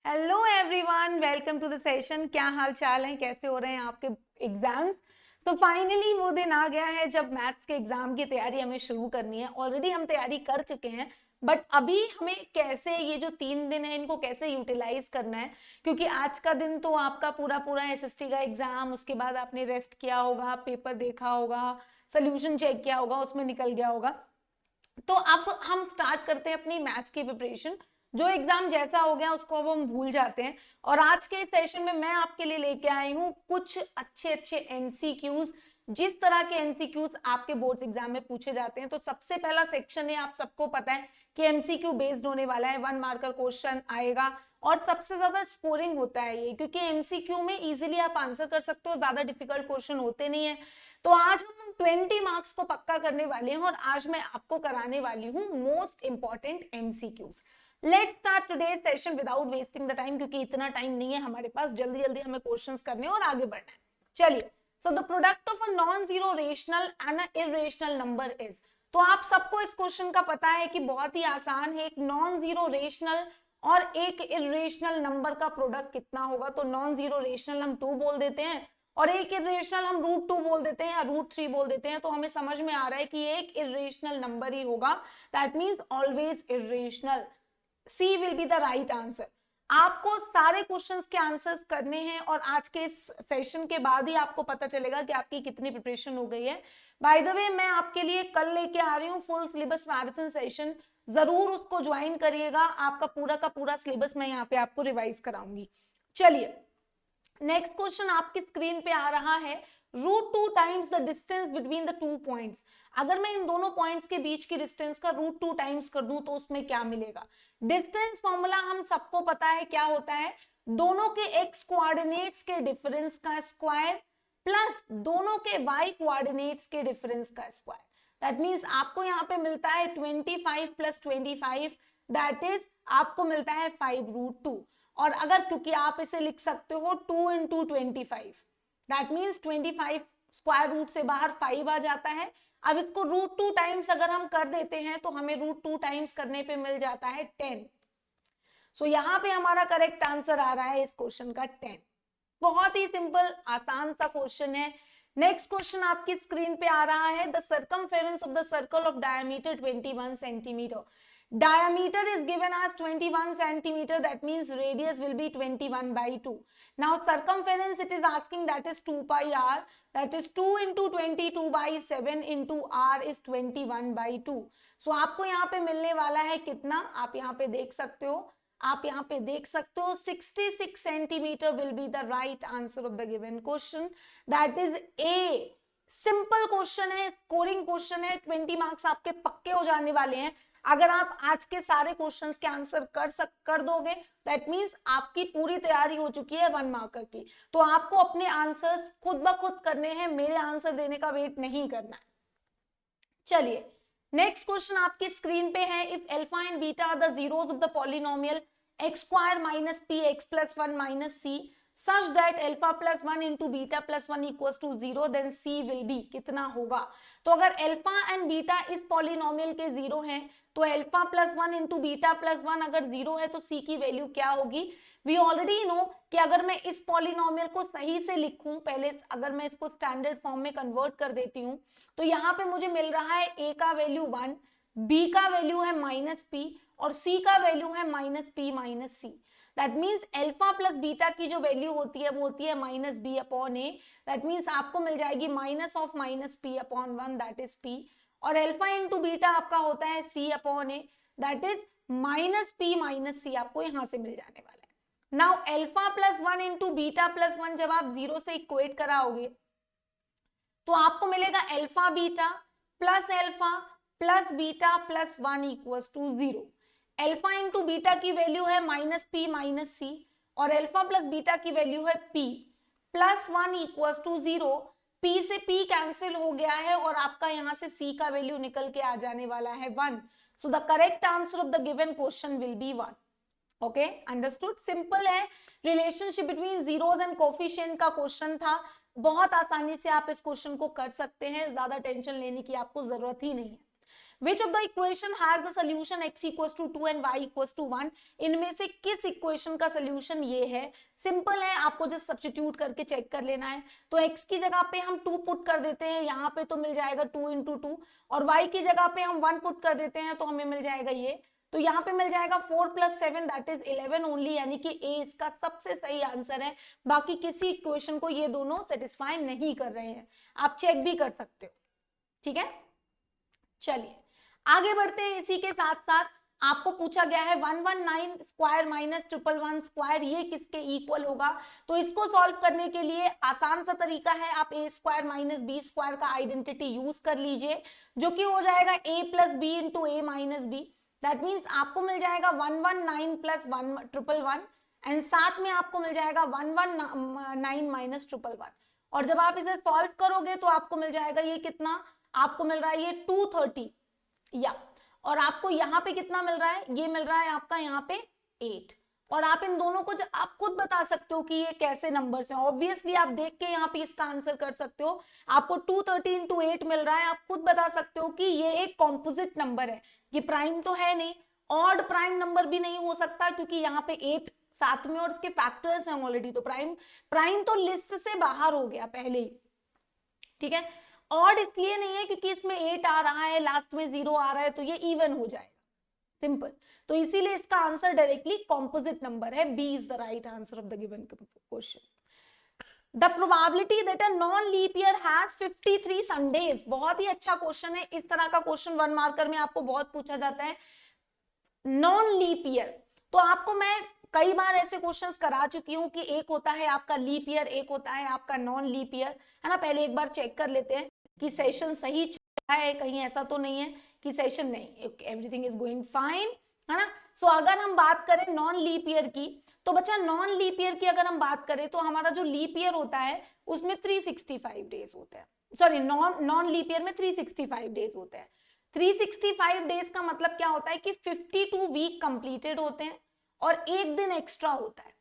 Hello everyone, welcome to the session. क्या हाल चाल है, कैसे हो रहे हैं आपके एग्जाम्स। सो फाइनली वो दिन आ गया है जब मैथ्स के एग्जाम की तैयारी हमें शुरू करनी है। ऑलरेडी हम तैयारी कर चुके हैं, बट अभी हमें कैसे ये जो 3 दिन है इनको कैसे यूटिलाइज करना है, क्योंकि आज का दिन तो आपका पूरा पूरा एसएसटी का एग्जाम, उसके बाद आपने रेस्ट किया होगा, पेपर देखा होगा, सोल्यूशन चेक किया होगा, उसमें निकल गया होगा। तो अब हम स्टार्ट करते हैं अपनी मैथ्स की प्रिपरेशन। जो एग्जाम जैसा हो गया उसको अब हम भूल जाते हैं। और आज के सेशन में मैं आपके लिए लेके आई हूँ कुछ अच्छे अच्छे एमसीक्यूज, जिस तरह के एमसीक्यूज आपके बोर्ड्स एग्जाम में पूछे जाते हैं। तो सबसे पहला सेक्शन है, आप सबको पता है कि एमसीक्यू बेस्ड होने वाला है, 1 मार्कर क्वेश्चन आएगा और सबसे ज्यादा स्कोरिंग होता है ये, क्योंकि एमसीक्यू में इजीली आप आंसर कर सकते हो, ज्यादा डिफिकल्ट क्वेश्चन होते नहीं है। तो आज हम 20 मार्क्स को पक्का करने वाले हैं और आज मैं आपको कराने वाली हूँ most important MCQs. Let's start today's session without wasting the time, क्योंकि इतना टाइम नहीं है हमारे पास, जल्दी जल्दी हमें क्वेश्चंस करने और आगे बढ़ना है। चलिए, so the product of a non zero rational and a irrational number is. तो आप सबको इस क्वेश्चन का पता है कि बहुत ही आसान है। एक नॉन जीरो रेशनल और एक इरेशनल नंबर का प्रोडक्ट कितना होगा। तो नॉन जीरो रेशनल हम 2 बोल देते हैं और एक इरेशनल हम √2 बोल देते हैं या √3 बोल देते हैं। तो हमें समझ में आ रहा है कि एक इरेशनल नंबर ही होगा, that means always irrational. C will be the right answer. आपको सारे क्वेश्चंस के आंसर्स करने हैं और आज के इस सेशन के बाद ही आपको पता चलेगा कि आपकी कितनी प्रिपरेशन हो गई है। बाय द वे, मैं आपके लिए कल लेके आ रही हूँ फुल सिलेबस मैराथन सेशन, जरूर उसको ज्वाइन करिएगा। आपका पूरा का पूरा सिलेबस मैं यहाँ पे आपको रिवाइज कराऊंगी। चलिए, नेक्स्ट क्वेश्चन आपकी स्क्रीन पे आ रहा है, √2 times the distance between the 2 points. अगर मैं इन दोनों पॉइंट्स के बीच की डिस्टेंस का √2 टाइम्स कर दूं तो उसमें क्या मिलेगा। डिस्टेंस फॉर्मूला हम सबको पता है क्या होता है, दोनों के एक्स कोऑर्डिनेट्स के डिफरेंस का स्क्वायर प्लस दोनों के वाई कोऑर्डिनेट्स के डिफरेंस का स्क्वायर। दैट मींस आपको यहाँ पे मिलता है 25 + 25, दैट इज आपको मिलता है 5√2। और अगर, क्योंकि आप इसे लिख सकते हो 2 × 25, दैट मीन्स 25 स्क्वायर रूट से बाहर 5 आ जाता है। अब इसको √2 टाइम्स अगर हम कर देते हैं तो हमें √2 टाइम्स करने पे मिल जाता है 10। सो यहाँ पे हमारा करेक्ट आंसर आ रहा है इस क्वेश्चन का 10। बहुत ही सिंपल आसान सा क्वेश्चन है। नेक्स्ट क्वेश्चन आपकी स्क्रीन पे आ रहा है, the circumference of the circle of diameter 21 centimetre. Diameter is given as 21 centimeter, that means radius will be 21/2. Now circumference it is asking, that is 2 pi r, that is 2 × 22/7 × r is 21/2. So आपको यहाँ पे मिलने वाला है कितना, आप यहाँ पे देख सकते हो, आप यहाँ पे देख सकते हो 66 centimetre will be the right answer of the given question, that is a. Simple question है, स्कोरिंग क्वेश्चन है, 20 मार्क्स आपके पक्के हो जाने वाले हैं अगर आप आज के सारे क्वेश्चंस के आंसर कर दोगे। दैट मींस आपकी पूरी तैयारी हो चुकी है 1 मार्कर की। तो आपको अपने आंसर्स खुद ब खुद करने हैं, मेरे आंसर देने का वेट नहीं करना है। चलिए, नेक्स्ट क्वेश्चन आपकी स्क्रीन पे है, if alpha and beta are the zeros of the polynomial x² - px + 1 - c such that alpha + 1 × beta + 1 = 0, then c will be कितना होगा। तो अगर अल्फा एंड बीटा इस पॉलिनोमियल के जीरो हैं तो अल्फा + 1 × बीटा + 1 अगर जीरो है तो c की वैल्यू क्या होगी। वी ऑलरेडी नो कि अगर मैं इस पॉलिनोमियल को सही से लिखूं, पहले अगर मैं इसको स्टैंडर्ड फॉर्म में कन्वर्ट कर देती हूं तो यहाँ पे मुझे मिल रहा है a का वैल्यू 1, b का वैल्यू है -p और c का वैल्यू है -p - c। That means alpha plus beta की जो वैल्यू होती है वो होती है -b/a। दैट मीन्स आपको मिल जाएगी -p/1, दैट इज p। और अल्फा इंटू बीटा आपका होता है c/a, that is -p - c, आपको यहां से मिल जाने वाला है। नाउ अल्फा + 1 × बीटा + 1 जब आप 0 से इक्वेट कराओगे तो आपको मिलेगा alpha beta plus alpha plus beta plus 1 = 0। Alpha into beta की वैल्यू है -p - c और अल्फा प्लस बीटा की वैल्यू है p प्लस 1 = 0। p से p कैंसिल हो गया है और आपका यहां से c का वैल्यू निकल के आ जाने वाला है 1। So the correct answer of the given question will be 1। Okay, understood. Simple है, relationship between zeros and coefficient का क्वेश्चन था। बहुत आसानी से आप इस क्वेश्चन को कर सकते हैं, ज्यादा टेंशन लेने की आपको जरूरत ही नहीं है। Which of the equation has the solution x equals to 2 and y equals to 1, इनमें से किस इक्वेशन का सोल्यूशन ये है? सिंपल है, आपको जस्ट सब्स्टिट्यूट करके चेक कर लेना है। तो x की जगह पे हम 2 पुट कर देते हैं, यहाँ पे तो मिल जाएगा 2 इंटू 2, और y की जगह पे हम 1 पुट कर देते हैं तो हमें मिल जाएगा ये, तो यहाँ पे मिल जाएगा 4 + 7 दैट इज 11 ओनली, यानी कि ए इसका सबसे सही आंसर है। बाकी किसी इक्वेशन को ये दोनों सेटिस्फाई नहीं कर रहे हैं, आप चेक भी कर सकते हो, ठीक है। चलिए आगे बढ़ते हैं। इसी के साथ साथ आपको पूछा गया है 119 स्क्वायर माइनस 111 स्क्वायर, ये किसके इक्वल होगा? तो इसको सॉल्व करने के लिए आसान सा तरीका है, आप a square minus B square का आइडेंटिटी यूज कर लीजिए, जो कि हो जाएगा a plus B into A minus B. That means आपको मिल जाएगा 119 प्लस 111 एंड साथ में आपको मिल जाएगा 119 माइनस 111, और जब आप इसे सॉल्व करोगे तो आपको मिल जाएगा ये कितना, आपको मिल रहा है ये 230 या, और आपको यहाँ पे कितना मिल रहा है? ये मिल रहा है आपका यहाँ पे 8। और आप इन दोनों को आप खुद बता सकते हो कि ये कैसे नंबर्स हैं। ऑब्वियसली आप देख के यहाँ पे इसका आंसर कर सकते हो। आपको 230 इंटू 8 मिल रहा है, आप खुद बता सकते हो कि ये एक कॉम्पोजिट नंबर है, ये प्राइम तो है नहीं, ऑड प्राइम नंबर भी नहीं हो सकता क्योंकि यहाँ पे 8 साथ में और इसके फैक्टर्स हैं ऑलरेडी, तो प्राइम तो लिस्ट से बाहर हो गया पहले ही, ठीक है। ऑड इसलिए नहीं है क्योंकि इसमें 8 आ रहा है, लास्ट में 0 आ रहा है, तो ये इवन हो जाएगा, सिंपल। तो इसीलिए इसका आंसर डायरेक्टली कॉम्पोजिट नंबर है, B is the right answer of the given question. The probability that a non leap year has 53 Sundays, बहुत ही अच्छा क्वेश्चन है। इस तरह का क्वेश्चन 1 मार्कर में आपको बहुत पूछा जाता है। नॉन लीप ईयर, तो आपको मैं कई बार ऐसे क्वेश्चंस करा चुकी हूं कि एक होता है आपका लीप ईयर, एक होता है आपका नॉन लीप ईयर, है ना। पहले एक बार चेक कर लेते हैं कि सेशन सही चल रहा है, कहीं ऐसा तो नहीं है कि सेशन नहीं, एवरीथिंग इज गोइंग फाइन, है ना। सो अगर हम बात करें नॉन लीप ईयर की, तो बच्चा नॉन लीप ईयर की अगर हम बात करें तो हमारा जो लीप ईयर होता है उसमें 365 डेज होते हैं, सॉरी नॉन लीप ईयर में 365 डेज होते हैं। 365 डेज का मतलब क्या होता है कि 52 वीक कंप्लीटेड होते हैं और एक दिन एक्स्ट्रा होता है।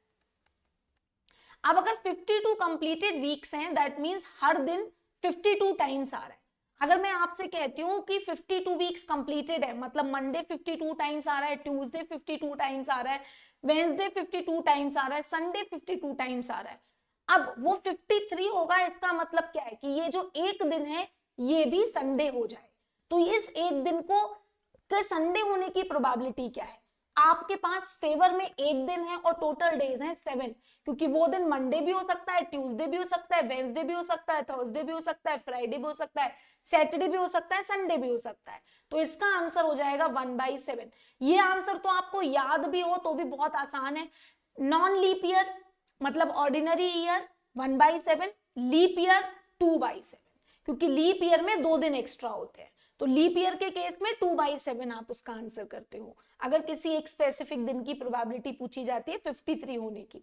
अब अगर 52 कंप्लीटेड वीक्स हैं, दैट मींस हर दिन 52 टाइम्स आ रहा है। अगर मैं आपसे कहती हूँ कि 52 वीक्स कंप्लीटेड है, मतलब मंडे 52 टाइम्स आ रहा है, ट्यूसडे 52 टाइम्स आ रहा है, वेंसडे 52 टाइम्स आ रहा है, संडे 52 टाइम्स आ रहा है, अब वो 53 होगा। इसका मतलब क्या है कि ये जो एक दिन है ये भी संडे हो जाए, तो इस एक दिन को संडे होने की प्रोबेबिलिटी क्या है? आपके पास फेवर में एक दिन है और टोटल डेज हैं 7, क्योंकि वो दिन मंडे भी हो सकता है, ट्यूसडे भी हो सकता है, वेंसडे भी हो सकता है, थर्सडे भी हो सकता है, फ्राइडे भी हो सकता है, सैटरडे भी हो सकता है, संडे भी हो सकता है। तो इसका आंसर हो जाएगा 1/7। ये आंसर तो आपको याद भी हो तो भी बहुत आसान है। नॉन लीप ईयर मतलब ऑर्डिनरी ईयर 1/7, लीप ईयर 2/7, क्योंकि लीप ईयर में 2 दिन एक्स्ट्रा होते हैं। तो लीप ईयर के केस में 2/7 आप उसका आंसर करते हो अगर किसी एक स्पेसिफिक दिन की प्रोबेबिलिटी पूछी जाती है 53 होने की।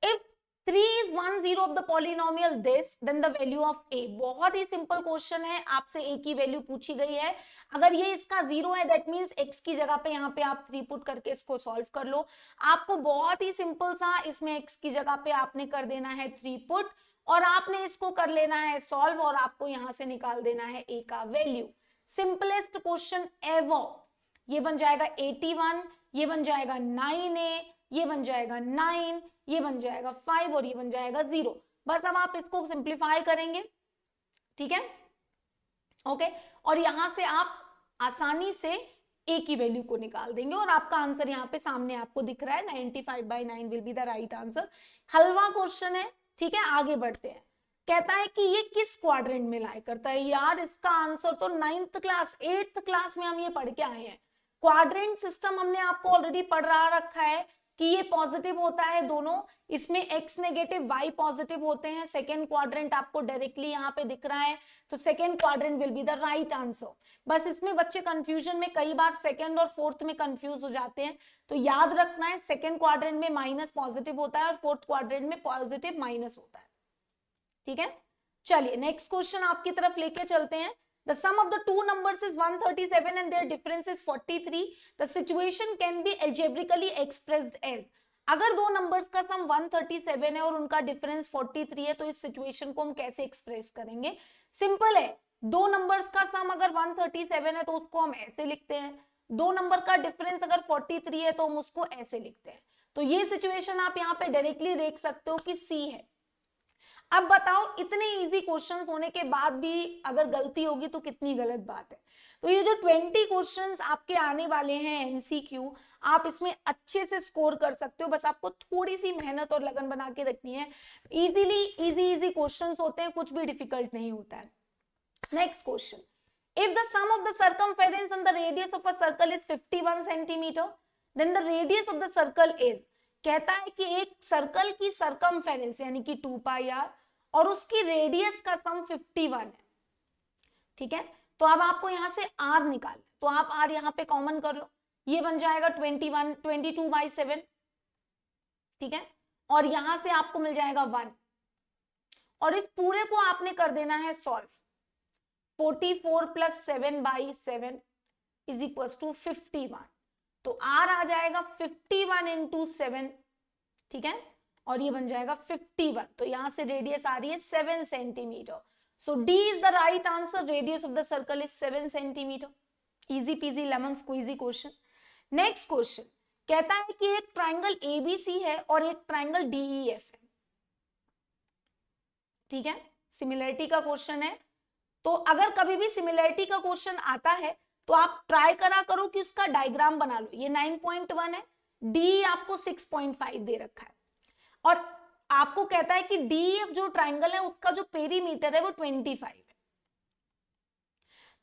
If 3 is 10 of the polynomial this, then the value of a, बहुत ही सिंपल क्वेश्चन है, आपसे a की वैल्यू पूछी गई है। अगर ये इसका 0 है दैट मींस x की जगह पे यहाँ पे आप 3 पुट करके इसको सॉल्व कर लो। आपको बहुत ही सिंपल सा इसमें x की जगह पे आपने कर देना है 3 पुट और आपने इसको कर लेना है सॉल्व और आपको यहां से निकाल देना है a का वैल्यू। Simplest question ever. ये बन जाएगा 81, ये बन जाएगा 9a, ये बन जाएगा 9, ये बन जाएगा 5 और ये बन जाएगा 0। बस अब आप इसको सिंप्लीफाई करेंगे, ठीक है, ओके। और यहां से आप आसानी से a की वैल्यू को निकाल देंगे और आपका आंसर यहाँ पे सामने आपको दिख रहा है, 95/9 will be the right answer. Halwa question है, ठीक है। आगे बढ़ते हैं। कहता है कि ये किस क्वाड्रेंट में लाई करता है? यार इसका आंसर तो 9th क्लास 8th क्लास में हम ये पढ़ के आए हैं। क्वाड्रेंट सिस्टम हमने आपको ऑलरेडी पढ़ा रखा है कि ये पॉजिटिव होता है दोनों, इसमें x नेगेटिव y पॉजिटिव होते हैं। सेकेंड क्वाड्रेंट आपको डायरेक्टली यहाँ पे दिख रहा है, तो second quadrant will be the right answer. बस इसमें बच्चे कंफ्यूजन में कई बार सेकेंड और फोर्थ में कंफ्यूज हो जाते हैं, तो याद रखना है सेकेंड क्वाड्रेंट में माइनस पॉजिटिव होता है और फोर्थ क्वाड्रेंट में पॉजिटिव माइनस होता है, ठीक है। चलिए नेक्स्ट क्वेश्चन आपकी तरफ लेके चलते हैं। The sum of the two numbers is 137 and their difference is 43. The situation can be algebraically expressed as, अगर दो नंबर्स का सम 137 है और उनका डिफरेंस 43 है तो इस सिचुएशन को हम कैसे एक्सप्रेस करेंगे? सिंपल है, दो नंबर्स का सम अगर 137 है तो उसको हम ऐसे लिखते हैं, दो नंबर का डिफरेंस अगर 43 है तो हम उसको ऐसे लिखते हैं। तो ये सिचुएशन आप यहाँ पे डायरेक्टली देख सकते हो कि सी है। अब बताओ इतने इजी क्वेश्चंस होने के बाद भी अगर गलती होगी तो कितनी गलत बात है। तो ये जो 20 क्वेश्चंस आपके आने वाले हैं एमसीक्यू, आप इसमें अच्छे से स्कोर कर सकते हो, बस आपको थोड़ी सी मेहनत और लगन बना के रखनी है। इजीली इजी क्वेश्चंस होते हैं, कुछ भी डिफिकल्ट नहीं होता है। Next question, if the sum of the circumference and the radius of a circle is 51 centimeter, then the radius of the circle is, कहता है कि एक सर्कल की सर्कमफेरेंस यानी कि 2 पाई आर और उसकी रेडियस का सम 51 है। ठीक है, तो अब आपको यहां से आर निकाल, तो आप आर यहां पे कॉमन कर लो, ये बन जाएगा 22/7। ठीक है, और यहां से आपको मिल जाएगा 1 और इस पूरे को आपने कर देना है सॉल्व। 44 + 7/7 इज इक्वल टू 51, तो आर आ जाएगा 51 × 7। ठीक है, और ये बन जाएगा 51, तो यहां से रेडियस आ रही है 7 centimetre. So D is the right answer, radius of the circle is 7 centimetre. Easy peasy lemon squeezy question. Next question कहता है कि एक ट्राइंगल एबीसी है और एक ट्राइंगल डीईएफ है। ठीक है, सिमिलरिटी का क्वेश्चन है, तो अगर कभी भी सिमिलरिटी का क्वेश्चन आता है तो आप ट्राई करा करो कि उसका डायग्राम बना लो। ये 9.1 है, डी आपको 6.5 दे रखा है और आपको कहता है कि डीएफ जो ट्राइंगल है उसका जो पेरीमीटर है वो 25 है।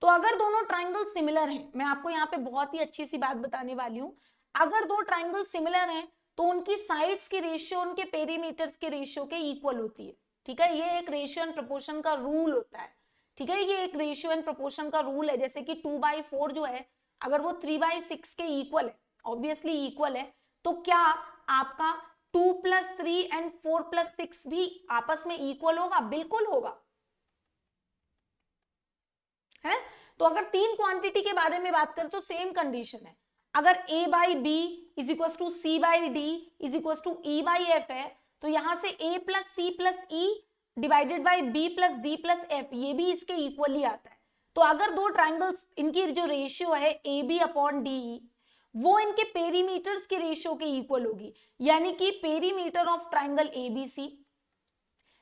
तो अगर दोनों ट्राइंगल सिमिलर हैं, मैं आपको यहाँ पे बहुत ही अच्छी सी बात बताने वाली हूं, अगर दो ट्राइंगल सिमिलर हैं तो उनकी साइड्स की रेशियो उनके पेरीमीटर्स के रेशियो के इक्वल होती है। ठीक है, ये एक रेशियो एंड प्रोपोर्शन का रूल होता है। ठीक है, ये एक रेशियो एंड प्रोपोर्शन का रूल है, जैसे कि 2/4 जो है अगर वो 3/6 के इक्वल है, ऑब्वियसली इक्वल है, तो क्या आपका 2 + 3 एंड 4 + 6 भी आपस में इक्वल होगा? बिल्कुल होगा, है। तो अगर तीन क्वांटिटी के बारे में बात करें तो सेम कंडीशन है, अगर a/b is equal to c/d is equal to e/f है, तो यहां से a + c + e divided by b + d + f, ये भी इसके इक्वली आता है। तो अगर दो ट्राइंगल्स, इनकी जो रेशियो है ab/de, वो इनके पेरीमीटर्स के रेशियो के इक्वल होगी, यानी कि perimeter of triangle abc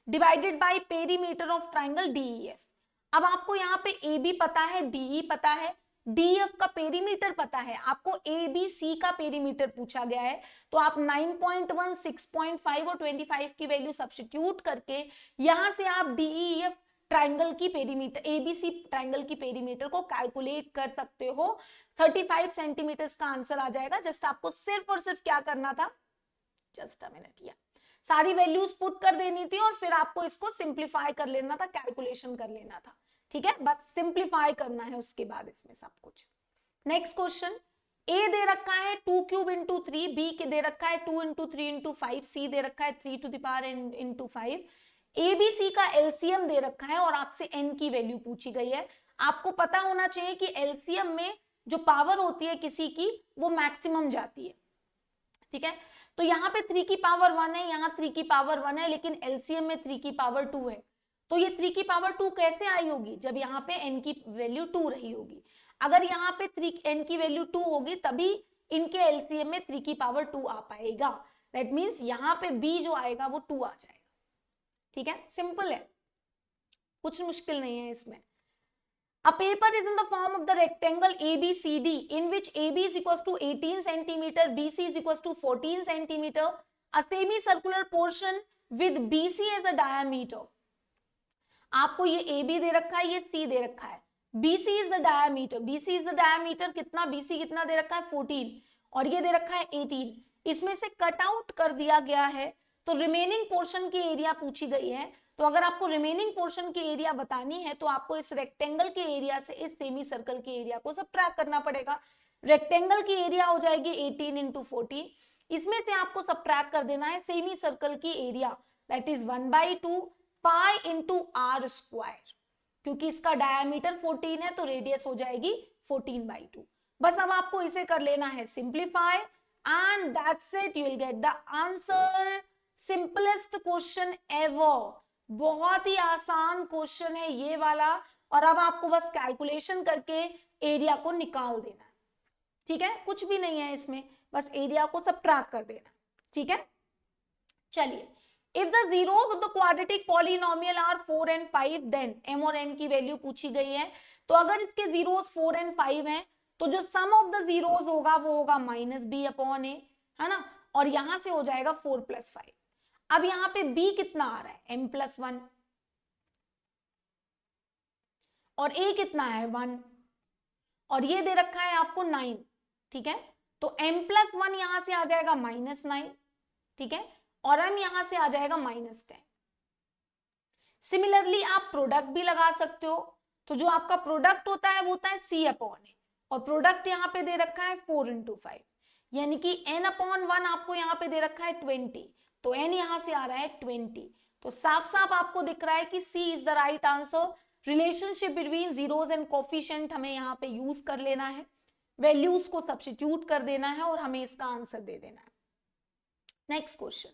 divided by perimeter of triangle def। अब आपको यहाँ पे AB पता है, DE पता है, DF का पेरीमीटर पता है, आपको ABC का पेरीमीटर पूछा गया है, तो आप 9.1, 6.5 और 25 की वैल्यू सब्स्टिट्यूट करके यहां से आप DEF ट्राइंगल की पेरीमीटर, ABC ट्राइंगल की पेरीमीटर को कैलकुलेट कर सकते हो। 35 सेंटीमीटर का आंसर आ जाएगा। जस्ट आपको सिर्फ और सिर्फ क्या करना था, जस्ट अ मिनट, या सारी वैल्यूज पुट कर देनी थी और फिर आपको इसको सिंप्लीफाई कर लेना था, कैलकुलेशन कर लेना था। ठीक है, बस सिंप्लीफाई करना है उसके बाद इसमें सब कुछ। नेक्स्ट क्वेश्चन, ए दे रखा है 2³ × 3, बी के दे रखा है 2 × 3 × 5, सी दे रखा है 3 to the power n × 5। ABC का एलसीएम दे रखा है और आपसे एन की वैल्यू पूछी गई है। आपको पता होना चाहिए कि एलसीएम में जो पावर होती है किसी की वो मैक्सिमम जाती है। ठीक है, तो यहाँ पे 3 की पावर 1 है, यहाँ 3 की पावर 1 है, लेकिन एलसीएम में 3 की पावर 2 है। तो ये 3 की पावर 2 कैसे आई होगी? जब यहाँ पे n की वैल्यू 2 रही होगी। अगर यहाँ पे 3 n की वैल्यू 2 होगी तभी इनके एलसीएम में 3 की पावर 2 आ पाएगा। दैट मीन्स यहाँ पे b जो आएगा वो 2 आ जाएगा। ठीक है, सिंपल है, कुछ मुश्किल नहीं है इसमें। A paper is in the form of the rectangle ABCD in which AB is equals to 18 centimeter, BC is equals to 14 centimeter, a semicircular portion with BC as a diameter। आपको ये AB दे रखा है, ये C दे रखा है, BC is the diameter, BC is the diameter कितना, BC कितना दे रखा है 14 और ये दे रखा है 18। इसमें से कट आउट कर दिया गया है तो रिमेनिंग पोर्शन की एरिया पूछी गई है। तो अगर आपको रिमेनिंग पोर्शन की एरिया बतानी है तो आपको इस रेक्टेंगल के एरिया से इस सेमी सर्कल के एरिया को सब्ट्रैक्ट करना पड़ेगा। रेक्टेंगल की एरिया हो जाएगी 18 × 14, इसमें से आपको सब्ट्रैक्ट कर देना है सेमी सर्कल की area, that is 1/2 pi × r², क्योंकि इसका डायमीटर 14 है तो रेडियस हो जाएगी 14/2। बस अब आपको इसे कर लेना है simplify and that's it, you will get the answer. Simplest question ever, बहुत ही आसान क्वेश्चन है ये वाला और अब आपको बस कैलकुलेशन करके एरिया को निकाल देना है, ठीक है, कुछ भी नहीं है इसमें, बस एरिया को सबट्रैक्ट कर देना, ठीक है। चलिए, if the zeros of the quadratic polynomial are 4 and 5 then m और n की वैल्यू पूछी गई है। तो अगर इसके जीरोस 4 and 5 हैं तो जो सम ऑफ द जीरोस होगा वो होगा -b अपॉन a, है ना, और यहां से हो जाएगा 4 + 5। अब यहाँ पे b कितना आ रहा है, m+1, और a कितना है 1, और ये दे रखा है आपको 9, ठीक है। तो m+1 यहां से आ जाएगा -9, ठीक है, और m यहां से आ जाएगा -10। सिमिलरली आप प्रोडक्ट भी लगा सकते हो, तो जो आपका प्रोडक्ट होता है वो होता है c अपॉन a, और प्रोडक्ट यहाँ पे दे रखा है 4 × 5, यानी कि n/1 आपको यहाँ पे दे रखा है 20, तो n यहां से आ रहा है 20। तो साफ साफ आपको दिख रहा है कि c is the right answer. Relationship between zeros and coefficient हमें यहाँ पे यूज कर लेना है, वैल्यूज को सब्स्टिट्यूट कर देना है और हमें इसका आंसर दे देना है। नेक्स्ट क्वेश्चन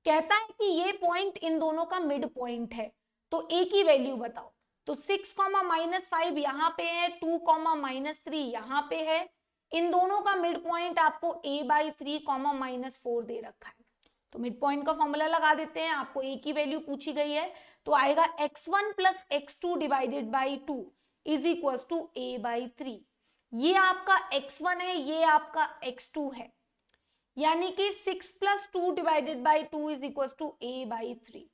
कहता है कि ये पॉइंट इन दोनों का मिड पॉइंट है, तो a की वैल्यू बताओ। तो 6, -5 यहाँ पे है, 2, -3 यहाँ पे है, इन दोनों का मिड पॉइंट आपको a/3, -4 दे रखा है। तो मिड पॉइंट का फॉर्मूला लगा देते हैं, आपको a की वैल्यू पूछी गई है, तो आएगा x1 + x2 / 2 = a/3। ये आपका x1 है, ये आपका x2 है, यानी कि 6 + 2 / 2 = a/3।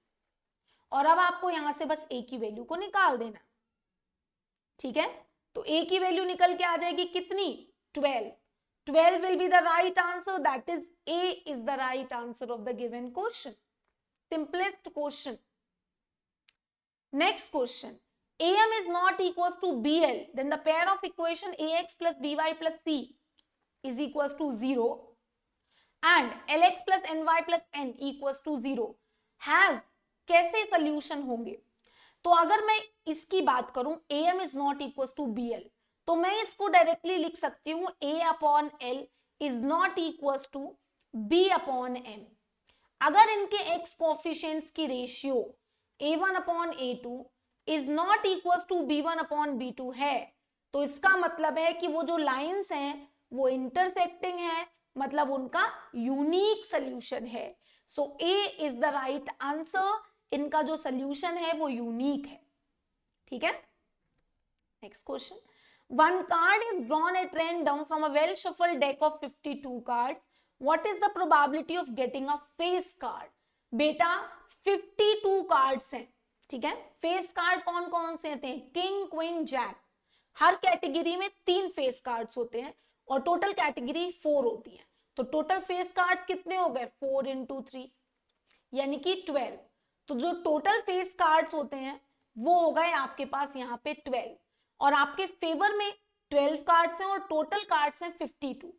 और अब आपको यहां से बस a की वैल्यू को निकाल देना, ठीक है। तो a की वैल्यू निकल के आ जाएगी कितनी, 12। 12 will be the right answer, that is a is the right answer of the given question, simplest question। Next question, am is not equals to bl, then the pair of equation ax + by + c is equals to 0 and lx + ny + n equals to 0 has कैसे solution होंगे। तो अगर मैं इसकी बात करूं am is not equals to bl, तो मैं इसको डायरेक्टली लिख सकती हूँ a/l is not equals to b/m। अगर इनके x कोफिशिएंट्स की ratio a1/a2 is not equals to b1/b2 है, तो इसका मतलब है कि वो जो लाइंस हैं वो इंटरसेक्टिंग है, मतलब उनका यूनिक सोल्यूशन है। सो a is the right answer, इनका जो सोल्यूशन है वो यूनिक है, ठीक है। Next question, one card is drawn at random from a well shuffled deck of 52 cards, what is the probability of getting a face card. बेटा 52 cards हैं, ठीक है। फेस कार्ड कौन कौन से होते हैं, किंग, क्वीन, जैक। हर कैटेगरी में 3 फेस कार्ड्स होते हैं और टोटल कैटेगरी 4 होती है, तो टोटल फेस कार्ड्स कितने हो गए, 4 × 3 यानी कि 12। तो जो टोटल फेस कार्ड्स होते हैं वो हो गए आपके पास यहाँ पे 12, और आपके फेवर में 12 कार्ड्स हैं और टोटल कार्ड्स हैं 52।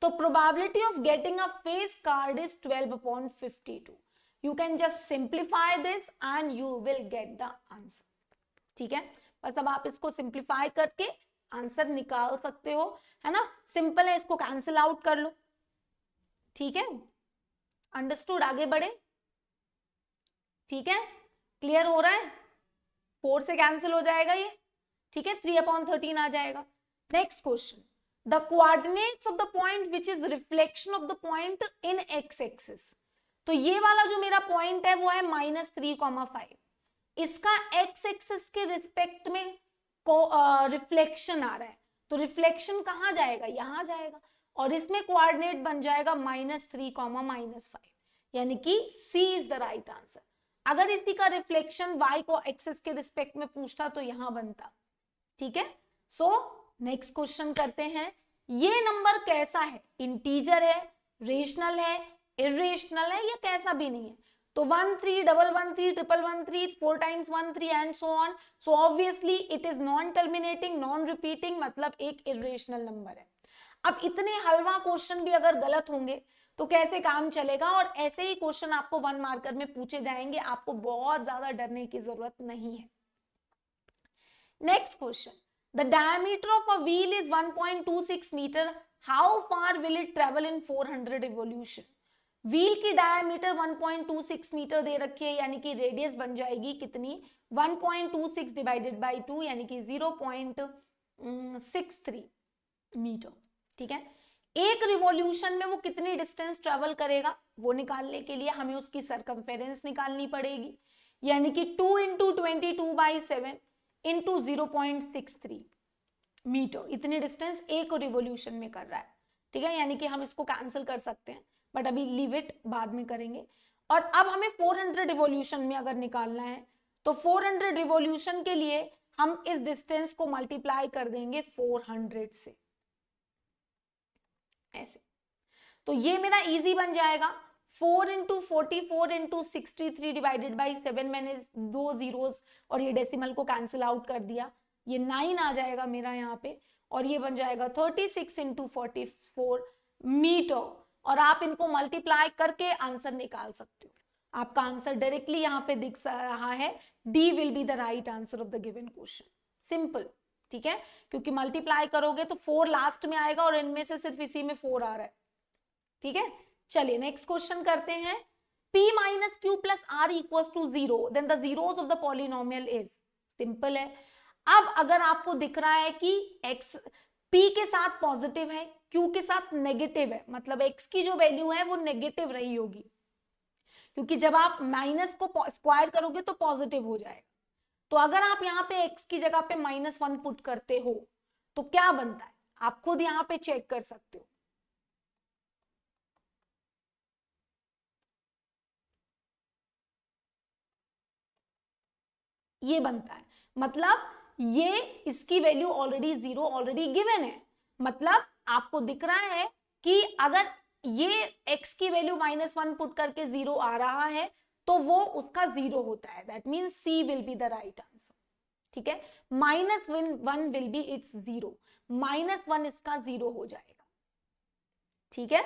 तो probability of getting a face card is 12/52। You can just simplify this and you will get the answer, ठीक है। बस अब आप इसको सिंप्लीफाई करके आंसर निकाल सकते हो, है ना, सिंपल है, इसको कैंसिल आउट कर लो, ठीक है। अंडरस्टूड, आगे बढ़े, ठीक है, क्लियर हो रहा है। 4 से कैंसिल हो जाएगा ये, ठीक है, 3/13 आ जाएगा। Next question, the coordinates of the point which is reflection of the point in x axis. तो ये वाला जो मेरा पॉइंट है वो है -3,5, इसका एक्स एक्सिस के रिस्पेक्ट में रिफ्लेक्शन आ रहा है, तो रिफ्लेक्शन कहां जाएगा, यहां जाएगा, और इसमें कोऑर्डिनेट बन जाएगा -3, -5, यानी कि सी इज द राइट आंसर। अगर इसी का रिफ्लेक्शन y को एक्सिस के रिस्पेक्ट में पूछता तो यहां बनता, ठीक है। सो नेक्स्ट क्वेश्चन करते हैं, ये नंबर कैसा है, इंटीजर है, रेशनल है, इरेशनल है, या कैसा भी नहीं है। तो 1 3 1 1 3 1 1 3 4 times 1 3 and so on, so obviously it is non terminating, non repeating, मतलब एक इरेशनल नंबर है। अब इतने हलवा क्वेश्चन भी अगर गलत होंगे तो कैसे काम चलेगा, और ऐसे ही क्वेश्चन आपको 1 मार्कर में पूछे जाएंगे, आपको बहुत ज्यादा डरने की जरूरत नहीं है। Next question, the diameter of a wheel is 1.26 metre, how far will it travel in 400 revolution. Wheel की डायमीटर 1.26 मीटर दे रखी है, यानी कि रेडियस बन जाएगी कितनी 1.26 डिवाइडेड बाई 2 यानी कि 0.63 मीटर। ठीक है, एक रिवॉल्यूशन में वो कितनी डिस्टेंस ट्रेवल करेगा वो निकालने के लिए हमें उसकी सरकमफेरेंस निकालनी पड़ेगी, यानी कि 2 इंटू 22/7 इंटू 0.63 मीटर, इतनी डिस्टेंस एक रिवॉल्यूशन में कर रहा है। ठीक है, यानी कि हम इसको कैंसिल कर सकते हैं, बट अभी लीव इट, बाद में करेंगे। और अब हमें 400 रिवॉल्यूशन में अगर निकालना है तो 400 रिवॉल्यूशन के लिए हम इस डिस्टेंस को मल्टीप्लाई कर देंगे 400 से, ऐसे। तो ये मेरा इजी बन जाएगा, 4 इंटू 44 इंटू 63 डिवाइडेड बाई 7, मैंने दो जीरोस और ये डेसिमल को कैंसिल आउट कर दिया, ये 9 आ जाएगा मेरा यहाँ पे, और ये बन जाएगा 36 इंटू 44 मीटर। और आप इनको मल्टीप्लाई करके आंसर निकाल सकते हो, आपका आंसर डायरेक्टली यहाँ पे दिख रहा है, D will be the right answer of the given question, simple. ठीक है, क्योंकि मल्टीप्लाई करोगे तो 4 लास्ट में आएगा और इनमें से सिर्फ इसी में 4 आ रहा है। ठीक है, चलिए नेक्स्ट क्वेश्चन करते हैं। p minus Q plus R equal to 0 then the zeros of the polynomial is, simple है। अब अगर आपको दिख रहा है कि x p के साथ पॉजिटिव है, q के साथ नेगेटिव है, मतलब x की जो वैल्यू है वो नेगेटिव रही होगी, क्योंकि जब आप माइनस को स्क्वायर करोगे तो पॉजिटिव हो जाएगा। तो अगर आप यहाँ पे x की जगह पे -1 पुट करते हो तो क्या बनता है, आप खुद यहाँ पे चेक कर सकते हो। ये बनता है, मतलब ये इसकी वैल्यू ऑलरेडी 0 ऑलरेडी गिवन है, मतलब आपको दिख रहा है कि अगर ये x की वैल्यू -1 पुट करके 0 आ रहा है तो वो उसका 0 होता है, that means C will be the right answer. ठीक है, -1 विल बी इट्स 0, -1 इसका 0 हो जाएगा। ठीक है,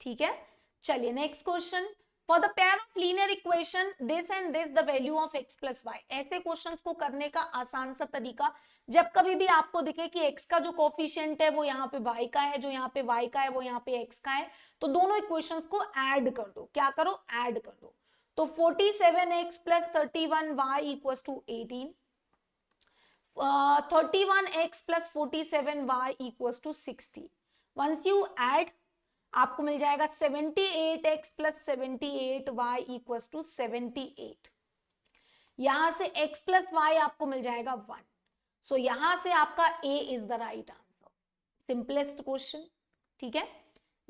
ठीक है, चलिए next question. For the pair of linear equation this and this the value of x plus Y, ऐसे क्वेश्चंस को करने का आसान सा तरीका, जब कभी भी आपको दिखे कि x का जो कोफिशिएंट है वो यहाँ पे y का है, जो यहाँ पे y का है वो यहाँ पे x का है, तो दोनों इक्वेशंस को ऐड कर दो। क्या करो, ऐड कर दो। तो 47x plus 31y equal to 18, 31x plus 47y equal to 60। Once you add आपको मिल जाएगा 78x plus 78y equal to 78। यहां से x प्लस वाई आपको मिल जाएगा 1। सो यहां से आपका A is the right answer, simplest question. ठीक है,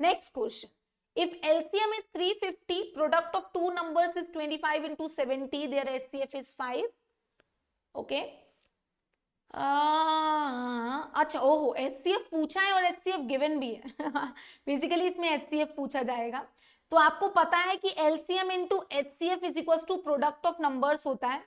next question. If LCM is 350, product of two numbers is 25 into 70, their HCF is 5. Okay, अच्छा, ओहो, HCF पूछा है और HCF गिवन भी है बेसिकली इसमें HCF पूछा जाएगा। तो आपको पता है कि LCM into HCF is equal to product of numbers होता है।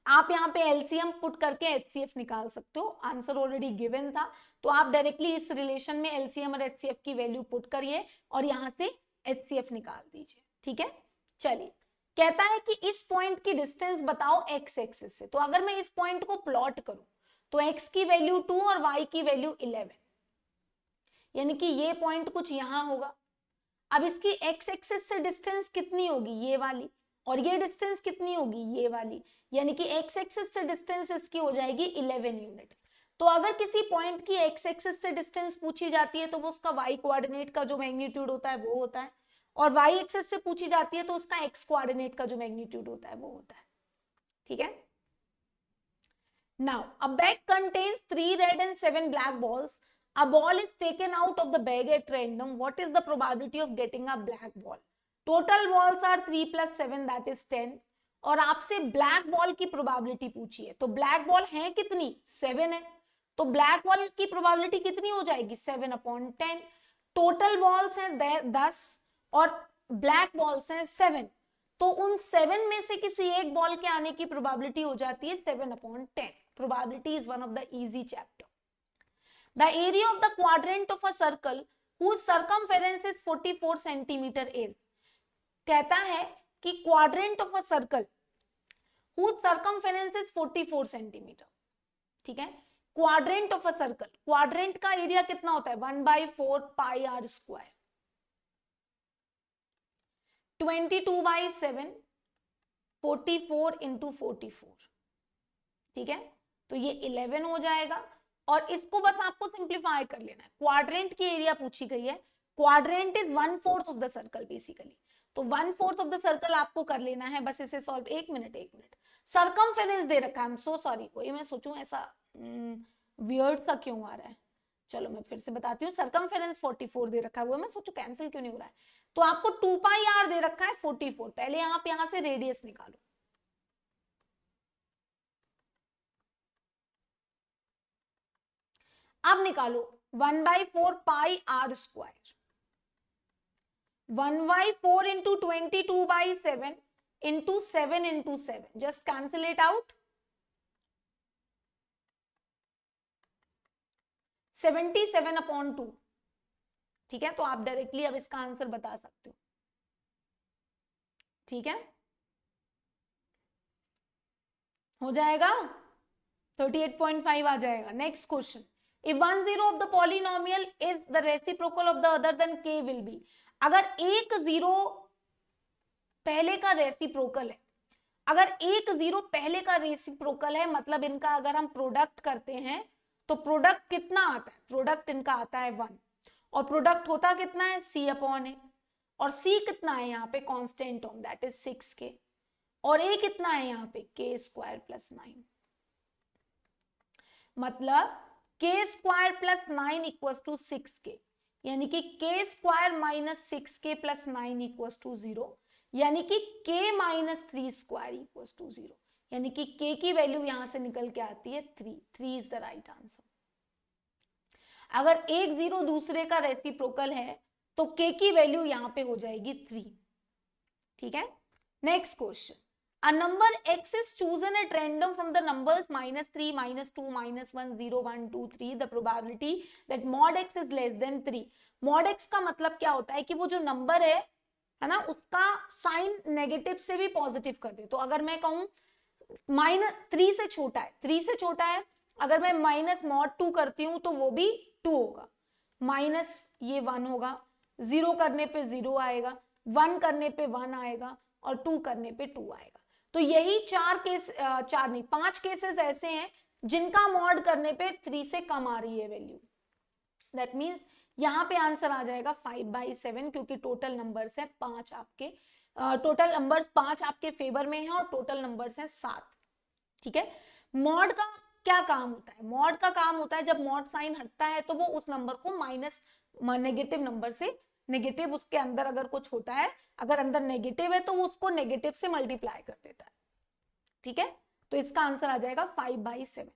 आप यहाँ पे LCM पुट करके HCF निकाल सकते हो, आंसर ऑलरेडी गिवन था, तो आप डायरेक्टली इस रिलेशन में LCM और HCF की वैल्यू पुट करिए और यहाँ से HCF निकाल दीजिए। ठीक है, चलिए, कहता है कि इस पॉइंट की डिस्टेंस बताओ x एक्सिस से। तो अगर मैं इस पॉइंट को प्लॉट करूं तो x की वैल्यू 2 और y की वैल्यू 11, यानी कि ये पॉइंट कुछ यहां होगा। अब इसकी x एक्सिस से डिस्टेंस कितनी होगी, ये वाली, और ये डिस्टेंस कितनी होगी, ये वाली, यानी कि x एक्सिस से डिस्टेंस इसकी हो जाएगी 11 यूनिट। तो अगर किसी पॉइंट की x एक्सिस से डिस्टेंस पूछी जाती है तो वो उसका y कोऑर्डिनेट का जो मैग्नीट्यूड होता है वो होता है, और y एक्सिस से पूछी जाती है तो उसका x कोऑर्डिनेट का जो मैग्नीट्यूड होता है वो होता है। ठीक है, now a bag contains 3 red and 7 black balls, a ball is taken out of the bag at random, what is the probability of getting a black ball? Total balls are 3 plus 7 that is 10, और आपसे black ball की probability पूछी है, तो black ball है कितनी, 7 है, तो ब्लैक बॉल की प्रोबेबिलिटी कितनी हो जाएगी, 7/10। टोटल बॉल्स हैं 10 और ब्लैक बॉल्स हैं 7, तो उन 7 में से किसी एक बॉल के आने की प्रोबेबिलिटी हो जाती है 7/10। Probability is one of the easy chapter. The area of the quadrant of a circle whose circumference is 44 centimeter is, कहता है कि quadrant of a circle whose circumference is 44 centimeter, ठीक है, quadrant of a circle, quadrant का area कितना होता है 1/4 pi are square, 22/7 44 into 44, ठीक है, तो ये 11 हो जाएगा। और इसको बस आपको सिंप्लीफाई कर लेना है, क्वाड्रेंट की एरिया पूछी गई है, quadrant is 1/4 of the circle basically, तो 1/4 ऑफ द सर्कल आपको कर लेना है, बस इसे सॉल्व। एक मिनट सरकमफेरेंस दे रखा है, आई एम सो सॉरी, कोई मैं सोचूं ऐसा वियर्ड सा क्यों आ रहा है, चलो मैं फिर से बताती हूँ। सरकमफेरेंस 44 दे रखा है, वो मैं सोचू कैंसिल क्यों नहीं हो रहा है, तो आपको 2 पाई आर दे रखा है 44, पहले आप यहां से रेडियस निकालो, अब निकालो 1/4 pi are square, 1/4 into 22/7 into 7 into 7, just cancel it out, 77/2, ठीक है, तो आप डायरेक्टली अब इसका आंसर बता सकते हो, ठीक है, हो जाएगा 38.5 आ जाएगा। Next question, if 10 of the polynomial is the reciprocal of the other then k will be, अगर एक जीरो पहले का रेसिप्रोकल है, अगर एक जीरो पहले का रेसिप्रोकल है, मतलब इनका अगर हम प्रोडक्ट करते हैं तो प्रोडक्ट कितना आता है, प्रोडक्ट इनका आता है 1, और प्रोडक्ट होता कितना है c/a, और c कितना है यहाँ पे constant term that is 6k, और a कितना है यहाँ पे k² + 9, मतलब k² + 9 = 6k, यानी कि k² - 6k + 9 = 0, यानी कि k - 3² = 0, यानी कि k की वैल्यू यहां से निकल के आती है 3 इज द राइट आंसर। अगर एक जीरो दूसरे का रेसिप्रोकल है तो k की वैल्यू यहां पे हो जाएगी 3, ठीक है। Next question, a number x is chosen at random from the numbers -3 -2 -1 0 1 2 3, the probability that mod x is less than 3, mod x का मतलब क्या होता है कि वो जो नंबर है ना, उसका साइन नेगेटिव से भी पॉजिटिव कर दे, तो अगर मैं कहूं -3 से छोटा है, 3 से छोटा है, अगर मैं -mod 2 करती हूं तो वो भी 2 होगा, माइनस ये 1 होगा, 0 करने पे 0 आएगा, 1 करने पे 1 आएगा, और 2 करने पे 2 आएगा। तो यही 5 केसेस ऐसे हैं जिनका मॉड करने पे 3 से कम आ रही है वैल्यू, दैट मींस यहां पे आंसर आ जाएगा 5/7, क्योंकि टोटल नंबर्स है 5 आपके, टोटल नंबर्स 5 आपके फेवर में है और टोटल नंबर्स है 7, ठीक है। मॉड का क्या काम होता है, मॉड का काम होता है जब मॉड साइन हटता है तो वो उस नंबर को माइनस नेगेटिव नंबर से, नेगेटिव उसके अंदर अगर कुछ होता है, अगर अंदर नेगेटिव है तो वो उसको नेगेटिव से मल्टीप्लाई कर देता है, ठीक है, तो इसका आंसर आ जाएगा 5/7,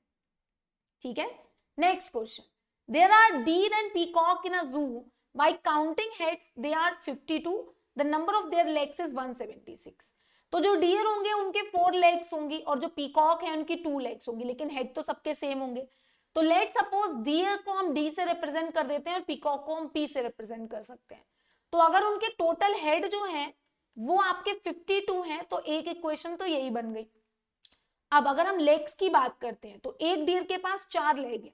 ठीक है। Next question, there are deer and peacock in a zoo, by counting heads they are 52, the number of their legs is 176, तो जो डियर होंगे उनके 4 लेग्स होंगी और जो पीकॉक है उनकी 2 लेग्स होंगी, लेकिन हेड तो सबके सेम होंगे, तो लेट सपोज डियर को हम डी से रिप्रेजेंट कर देते हैं और पीकॉक को हम पी से रिप्रेजेंट कर सकते हैं, तो अगर उनके टोटल हेड जो है वो आपके 52 हैं तो एक इक्वेशन तो यही बन गई। अब अगर हम लेग्स की बात करते हैं तो एक डियर के पास 4 लेग है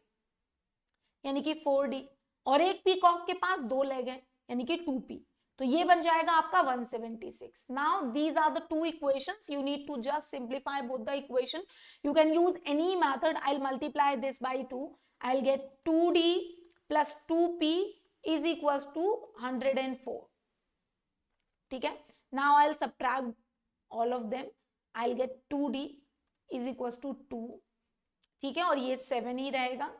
यानी कि 4d, और एक पीकॉक के पास 2 लेग है यानी कि 2p, तो ये बन जाएगा आपका 176। Now these are the two equations, you need to just simplify both the equation, you can use any method, I will multiply this by 2, I will get 2d + 2p is equals to 104, ठीक है। Now I will subtract all of them, I will get 2d is equals to 2, ठीक है, और ये 7 ही रहेगा,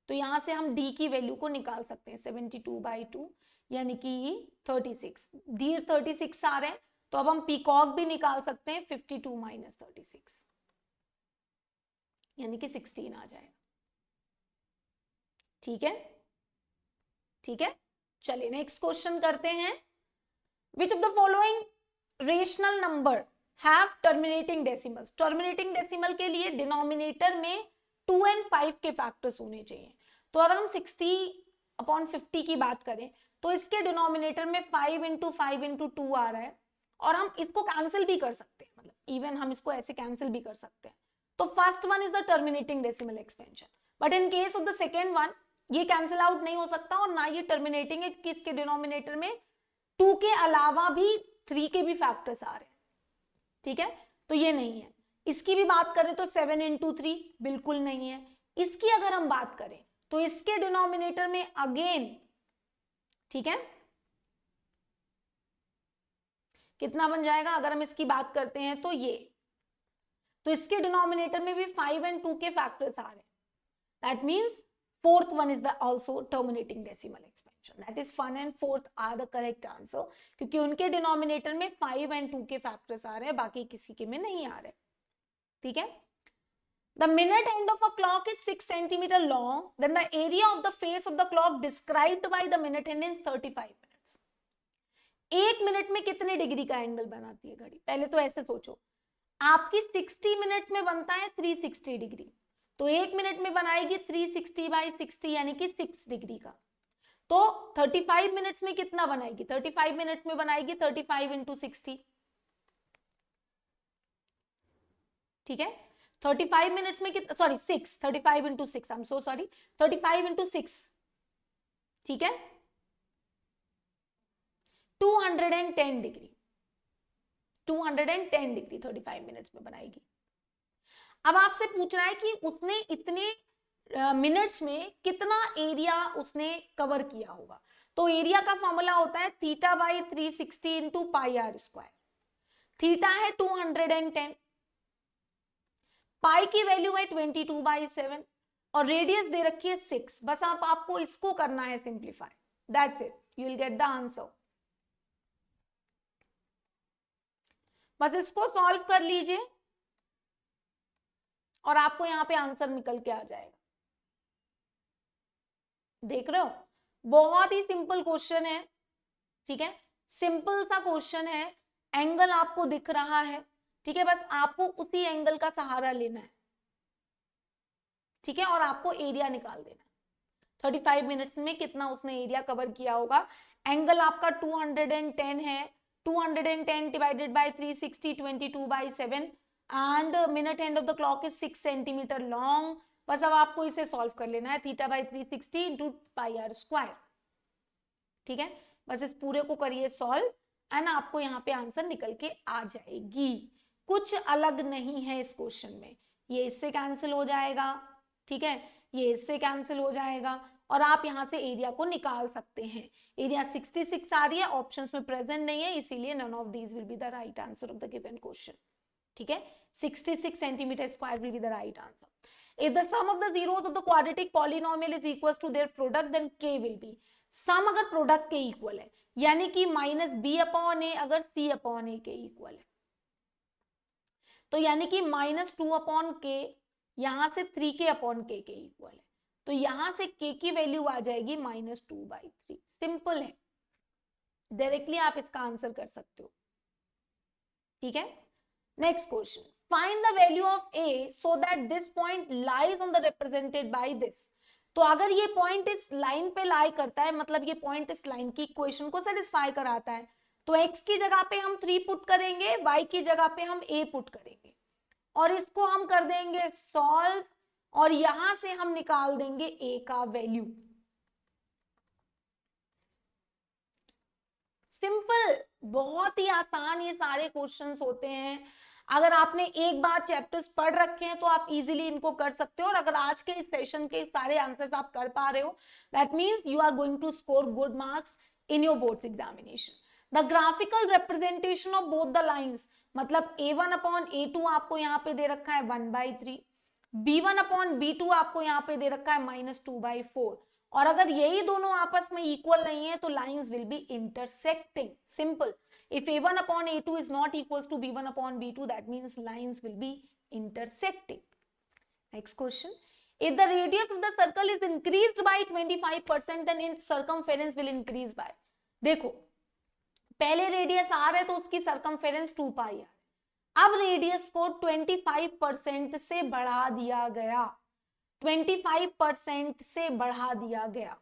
तो यहां से हम d की वैल्यू को निकाल सकते हैं, 72/2 यानी कि 36, डी 36 आ रहे हैं, तो अब हम पीकॉक भी निकाल सकते हैं, 52 - 36 यानी कि 16 आ जाएगा, ठीक है, ठीक है। चलिए नेक्स्ट क्वेश्चन करते हैं, विच of the following rational number have terminating decimals, terminating decimal के लिए डिनोमिनेटर में 2 और 5 के फैक्टर्स होने चाहिए, तो अगर हम 60/50 की बात करें तो इसके डिनोमिनेटर में 5 × 5 × 2 आ रहा है, और हम इसको कैंसिल भी कर सकते हैं, मतलब इवन हम इसको ऐसे कैंसिल भी कर सकते हैं, तो first one is the terminating decimal expansion, but in case of the second one ये कैंसिल आउट नहीं हो सकता और ना ये टर्मिनेटिंग है, क्योंकि इसके डिनोमिनेटर में 2 के अलावा भी 3 के भी फैक्टर्स आ रहे हैं, ठीक है, तो ये नहीं है। इसकी भी बात करें तो 7 इंटू 3 बिल्कुल नहीं है। इसकी अगर हम बात करें तो इसके डिनोमिनेटर में अगेन, ठीक है, कितना बन जाएगा अगर हम इसकी बात करते हैं तो ये, तो इसके डिनोमिनेटर में भी 5 एंड 2 के फैक्टर्स आ रहे हैं, that means fourth one is the also terminating decimal expansion, that is 1 and 4th are the correct answer, क्योंकि उनके डिनोमिनेटर में 5 एंड 2 के फैक्टर्स आ रहे हैं, बाकी किसी के में नहीं आ रहे, ठीक है। The minute hand of a clock is 6 centimeter long, then the area of the face of the clock described by the minute hand is 35 minutes. 1 minute में कितने डिग्री का एंगल बनाती है घड़ी? पहले तो ऐसे सोचो, आपकी 60 मिनट्स में बनता है 360 डिग्री, तो 1 मिनट में बनाएगी 360 बाई 60 यानी कि 6 डिग्री का, तो 35 मिनट्स में कितना बनाएगी? 35 मिनट्स में बनाएगी 35 इंटू 60, ठीक है। 35 मिनट्स में कितना, sorry 6, 35 into 6, I am so sorry, 35 into 6, ठीक है, 210 डिग्री, 210 डिग्री 35 मिनट्स में बनाएगी। अब आपसे पूछ रहा है कि उसने इतने मिनट्स में कितना एरिया उसने कवर किया होगा, तो एरिया का फॉर्मूला होता है theta by 360 into pi are square. Theta है 210, पाई की वैल्यू है 22/7 और रेडियस दे रखी है 6। बस आपको इसको करना है simplify, that's it, you will get the answer. बस इसको सॉल्व कर लीजिए और आपको यहां पे आंसर निकल के आ जाएगा। देख रहे हो, बहुत ही सिंपल क्वेश्चन है, ठीक है, सिंपल सा क्वेश्चन है, एंगल आपको दिख रहा है, ठीक है, बस आपको उसी एंगल का सहारा लेना है, ठीक है, और आपको एरिया निकाल देना है। 35 मिनट्स में कितना उसने एरिया कवर किया होगा। एंगल आपका 210 है, 210 divided by 360, 22/7 and minute and of the clock is 6 centimetre long. बस अब आपको इसे सॉल्व कर लेना है, theta by 360 into pi are square, ठीक है, बस इस पूरे को करिए सॉल्व एंड आपको यहाँ पे आंसर निकल के आ जाएगी। कुछ अलग नहीं है इस क्वेश्चन में, ये इससे कैंसिल हो जाएगा, ठीक है, ये इससे कैंसिल हो जाएगा और आप यहाँ से एरिया को निकाल सकते हैं। एरिया 66 आ रही है, ऑप्शंस में प्रेजेंट नहीं है, इसीलिए none of these will be the right answer of the given question, ठीक है, 66 centimetre square will be the right answer. If the sum of the zeros of the quadratic polynomial is equals to their product, then k will be, सम अगर product के equal है, यानी कि minus B upon ए अगर सी upon ए के equal है, तो यानी कि -2 अपॉन के यहां से 3k अपॉन के इक्वल है, तो यहां से k की वैल्यू आ जाएगी -2/3। सिंपल है, डायरेक्टली आप इसका आंसर कर सकते हो, ठीक है। Next question, find the value of a so that this point lies on the represented by this। तो अगर ये पॉइंट इस लाइन पे लाई करता है, मतलब ये पॉइंट इस लाइन की इक्वेशन को सेटिस्फाई कराता है, तो x की जगह पे हम 3 पुट करेंगे, y की जगह पे हम a पुट करेंगे और इसको हम कर देंगे सॉल्व और यहां से हम निकाल देंगे a का वैल्यू। सिंपल, बहुत ही आसान ये सारे क्वेश्चंस होते हैं। अगर आपने एक बार चैप्टर्स पढ़ रखे हैं तो आप इजीली इनको कर सकते हो, और अगर आज के इस सेशन के सारे आंसर्स आप कर पा रहे हो, that means you are going to score good marks in your boards examination. The graphical representation of both the lines, मतलब a1 अपॉन a2 आपको यहाँ पे दे रखा है 1/3, b1 अपॉन b2 आपको यहाँ पे दे रखा है -2/4, और अगर यही दोनों आपस में इक्वल नहीं है तो lines will be intersecting. Simple, if a1 upon a2 is not equals to b1 upon b2, that means lines will be intersecting. Next question, if the radius of the circle is increased by 25%, then its circumference will increase by, देखो पहले radius r है तो उसकी circumference 2π है, अब radius को 25% से बढ़ा दिया गया, 25% से बढ़ा दिया गया।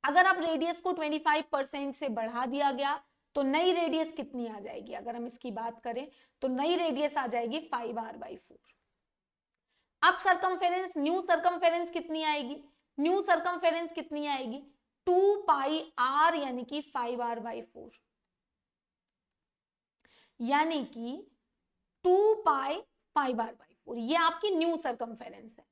अगर अब रेडियस को 25% से बढ़ा दिया गया तो नई रेडियस कितनी आ जाएगी? अगर हम इसकी बात करें तो नई रेडियस आ जाएगी 5r/4। अब सरकमफेरेंस, न्यू सरकमफेरेंस कितनी आएगी, न्यू सरकमफेरेंस कितनी आएगी 2 पाई r यानी कि 5r/4, यानी कि 2 पाई 5r/4 ये आपकी न्यू सरकमफेरेंस है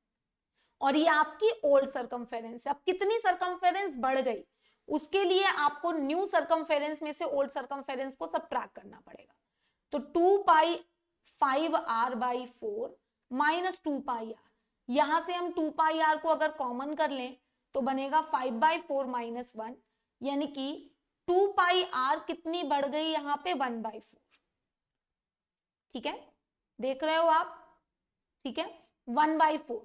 और ये आपकी ओल्ड सरकमफेरेंस है। अब कितनी सरकमफेरेंस बढ़ गई उसके लिए आपको न्यू सरकमफेरेंस में से ओल्ड सरकमफेरेंस को सबट्रैक्ट करना पड़ेगा। तो 2 पाई 5r/4 माइनस 2 पाई r, यहां से हम 2 पाई r को अगर कॉमन कर लें तो बनेगा 5/4 माइनस 1, यानी कि 2 पाई r कितनी बढ़ गई यहां पे 1/4। ठीक है, देख रहे हो आप, ठीक है 1/4,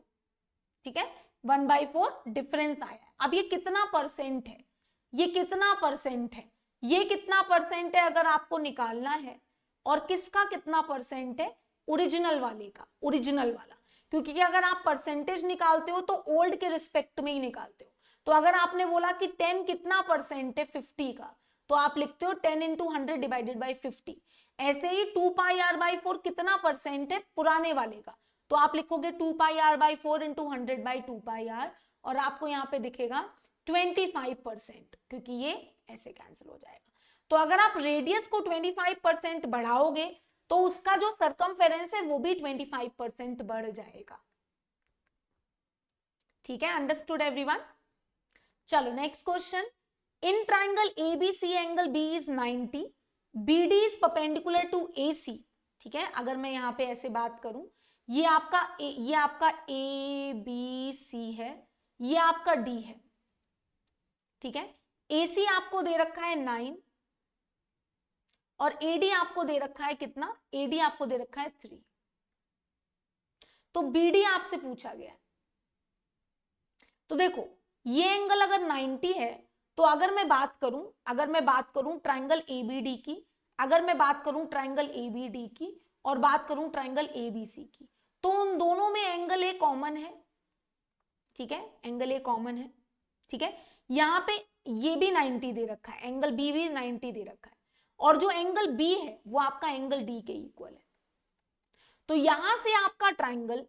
ठीक है 1/4 डिफरेंस आया है। अब ये कितना परसेंट है, ये कितना परसेंट है, ये कितना परसेंट है अगर आपको निकालना है, और किसका कितना परसेंट है, ओरिजिनल वाले का, ओरिजिनल वाला, क्योंकि अगर आप परसेंटेज निकालते हो तो ओल्ड के रिस्पेक्ट में ही निकालते हो। तो अगर आपने बोला कि 10 कितना परसेंट है 50 का, तो आप लिखते हो 10 × 100 डिवाइडेड बाई 50। ऐसे ही 2 पाई r/4 कितना परसेंट है पुराने वाले का, तो आप लिखोगे 2 पाई r/4 × 100/2 पाई r, और आपको यहाँ पे दिखेगा 25%, क्योंकि ये ऐसे कैंसिल हो जाएगा। तो अगर आप रेडियस को 25% बढ़ाओगे तो उसका जो सरकमफेरेंस है वो भी 25% बढ़ जाएगा। ठीक है, अंडरस्टूड एवरीवन। चलो next question, in triangle ABC angle B is 90, BD is perpendicular to AC। ठीक है, अगर मैं यहाँ पे ऐसे बात करूं, ये आपका ABC है, ये आपका D है। ठीक है, AC आपको दे रखा है 9 और AD आपको दे रखा है कितना, AD आपको दे रखा है 3। तो BD आपसे पूछा गया है। तो देखो ये एंगल अगर 90 है तो अगर मैं बात करूं ट्राइंगल ABD की, अगर मैं बात करूं ट्राइंगल ABD की और बात करूं ट्राइंगल ABC की, तो उन दोनों में एंगल ए कॉमन है। ठीक है, एंगल ए कॉमन है। ठीक है, यहां पे ये भी 90 दे रखा है, एंगल बी भी 90 दे रखा है, और जो एंगल बी है वो आपका एंगल डी के इक्वल है। तो यहां से आपका ट्राइंगल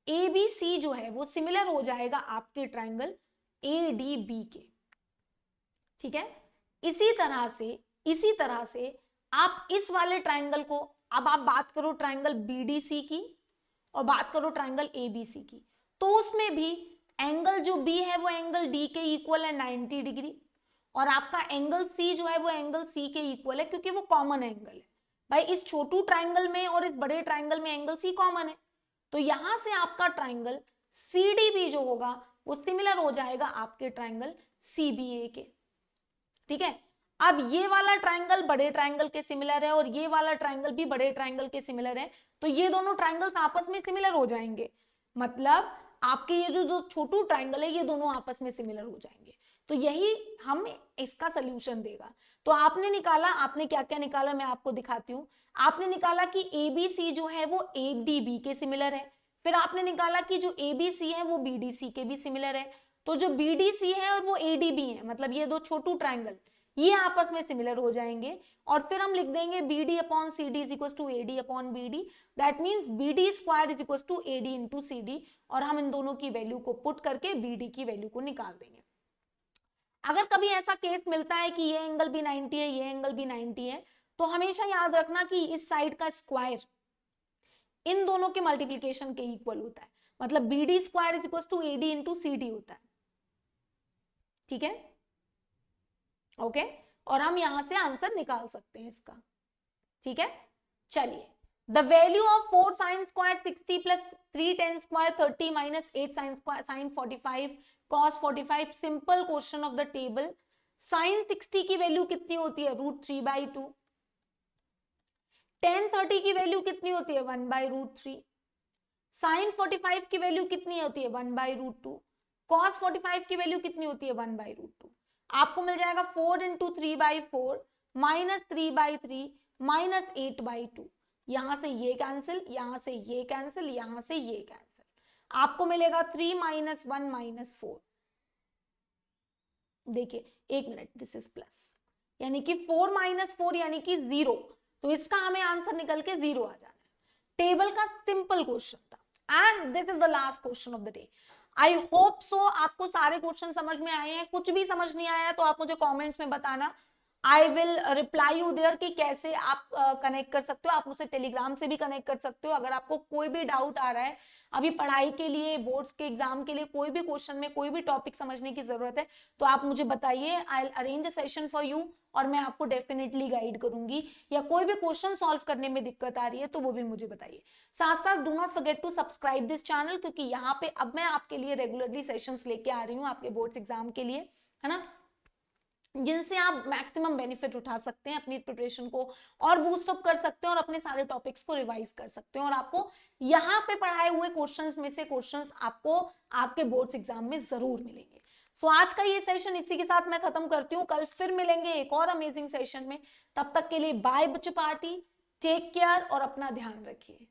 ABC जो है वो सिमिलर हो जाएगा आपके ट्राइंगल ADB के। ठीक है, इसी तरह से आप इस वाले ट्राइंगल को, अब आप बात करो ट्राइंगल BDC की और बात करो ट्राइंगल ABC की, तो उसमें भी एंगल जो B है वो एंगल D के इक्वल है 90 डिग्री, और आपका एंगल C जो है वो एंगल C के इक्वल है, क्योंकि वो कॉमन एंगल है। भाई इस छोटू ट्राइंगल में और इस बड़े ट्राइंगल में एंगल C कॉमन है, तो यहां से आपका ट्राइंगल CDB जो होगा वो सिमिलर हो जाएगा आपके ट्राइंगल CBA के। ठीक है, अब ये वाला ट्राइंगल बड़े ट्राइंगल के सिमिलर है और ये वाला ट्राइंगल भी बड़े ट्राइंगल के सिमिलर है, तो ये दोनों ट्राइंगल्स आपस में सिमिलर हो जाएंगे, मतलब आपके ये जो छोटू ट्राइंगल है ये दोनों आपस में सिमिलर हो जाएंगे। तो यही हम इसका सोल्यूशन देगा। तो आपने निकाला, आपने क्या क्या निकाला मैं आपको दिखाती हूँ। आपने निकाला कि ABC जो है वो ADB के सिमिलर है, फिर आपने निकाला कि जो ABC है वो BDC के भी सिमिलर है, तो जो BDC है और वो ADB है, मतलब ये दो छोटू ट्राइंगल ये आपस में सिमिलर हो जाएंगे, और फिर हम लिख देंगे BD/CD is equal to AD/BD, that means BD square is equal to AD into CD, और हम इन दोनों की वैल्यू को पुट करके BD की वैल्यू को निकाल देंगे। अगर कभी ऐसा केस मिलता है कि ये एंगल भी 90 है, ये एंगल भी 90 है, तो हमेशा याद रखना कि इस साइड का स्क्वायर इन दोनों के मल्टीप्लीकेशन के इक्वल होता है, मतलब BD square is equal to AD into CD होता है। ठीक है, ओके, और हम यहां से आंसर निकाल सकते हैं इसका। ठीक है, चलिए, the value of 4 sin square 60 plus 3 tan square 30 minus 8 sin square sin 45 cos 45, simple question of the table. sin 60 की वैल्यू कितनी होती है √3/2, tan 30 की वैल्यू कितनी होती है 1/√3, sin 45 की वैल्यू कितनी होती है 1/√2, cos 45 की वैल्यू कितनी होती है 1/√2। आपको मिल जाएगा 4 × 3/4 माइनस 3/3 माइनस 8/2, यहां से ये कैंसिल, यहां से ये कैंसिल, यहां से ये कैंसिल, आपको मिलेगा 3 - 1 - 4। देखिए एक मिनट, दिस इज प्लस, यानी कि 4 - 4 यानी कि 0, तो इसका हमें आंसर निकल के 0 आ जाना है। टेबल का सिंपल क्वेश्चन था, and this is the last question of the day. I hope so आपको सारे क्वेश्चन समझ में आए हैं। कुछ भी समझ नहीं आया तो आप मुझे कमेंट्स में बताना, I will reply you there कि कैसे आप कनेक्ट कर सकते हो। आप मुझसे टेलीग्राम से भी कनेक्ट कर सकते हो। अगर आपको कोई भी डाउट आ रहा है अभी पढ़ाई के लिए, बोर्ड्स के एग्जाम के लिए, कोई भी क्वेश्चन में कोई भी टॉपिक समझने की जरूरत है तो आप मुझे बताइए, आई arrange a session for you, और मैं आपको डेफिनेटली गाइड करूंगी। या कोई भी क्वेश्चन सॉल्व करने में दिक्कत आ रही है तो वो भी मुझे बताइए। साथ साथ do not forget to subscribe this channel, क्योंकि यहाँ पे अब मैं आपके लिए रेगुलरली सेशंस लेके आ रही हूँ आपके बोर्ड्स एग्जाम के लिए, है ना, जिनसे आप मैक्सिमम बेनिफिट उठा सकते हैं, अपनी प्रिपरेशन को और बूस्ट अप कर सकते हैं और अपने सारे टॉपिक्स को रिवाइज कर सकते हैं। और आपको यहाँ पे पढ़ाए हुए क्वेश्चंस में से क्वेश्चंस आपको आपके बोर्ड्स एग्जाम में जरूर मिलेंगे। सो आज का ये सेशन इसी के साथ मैं खत्म करती हूँ। कल फिर मिलेंगे एक और अमेजिंग सेशन में। तब तक के लिए बाय बच्चों पार्टी, टेक केयर और अपना ध्यान रखिए।